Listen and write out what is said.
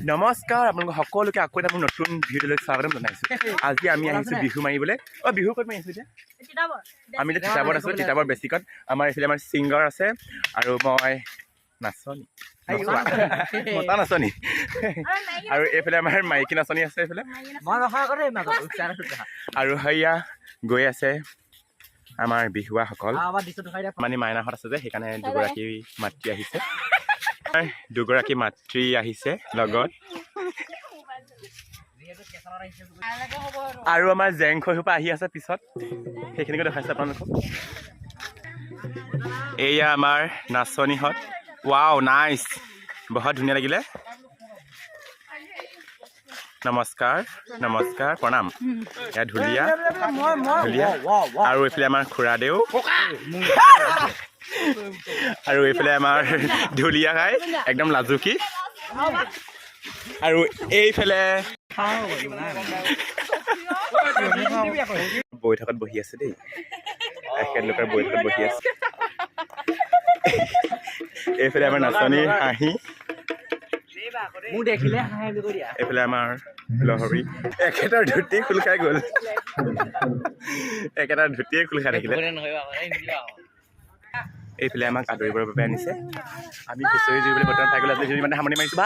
নমস্কাৰ আপোনালোক সকলোকে আকৌ এটা মোৰ নতুন ভিডিঅ'লৈ স্বাগতম জনাইছোঁ। আজি আমি আহিছোঁ বিহু মাৰিবলৈ। বিহু ক'ত মাৰি আছোঁ এতিয়া? আমি এতিয়া তিতাবৰত আছোঁ, তিতাবৰ বেছিকত। আমাৰ এইফালে আমাৰ ছিংগাৰ আছে আৰু মই নাচনী মতা নাচনী আৰু এইফালে আমাৰ মাইকী নাচনী আছে এইফালে। আৰু সেয়া গৈ আছে আমাৰ বিহুৱাসকল, মানে মাইনাহঁত আছে যে সেইকাৰণে দুগৰাকী মাতৃ আহিছে। দুগৰাকী মাতৃ আহিছে লগত, আৰু আমাৰ জেংখৈসোপা আহি আছে পিছত, সেইখিনিকে দেখাইছে আপোনালোকক। এয়া আমাৰ নাচনীহঁত। ৱাও নাইচ, বহুত ধুনীয়া লাগিলে। নমস্কাৰ নমস্কাৰ প্ৰণাম। এয়া ঢুলীয়া ঢুলীয়া আৰু এইফালে আমাৰ খুৰাদেউ আৰু এইফালে আমাৰ ঢুলীয়া খাই একদম লাজুকী, আৰু এইফালে বৈঠকত বহি আছে দেই, এখেতলোকৰ বৈঠকত বহি আছে। এইফালে আমাৰ নাচনী হাঁহি, এইফালে আমাৰ লহৰী। এখেতৰ ধুতি খোল খাই গ'ল, একেটাৰ ধুতিয়ে খোল খাই থাকিলে। এইফালে আমাক আদৰিবৰ বাবে আনিছে। আমি হুঁচৰি জুৰিবলৈ বৰ্তমান পাই গ'লো। আজি মানে সামৰণি মাৰিছোঁ।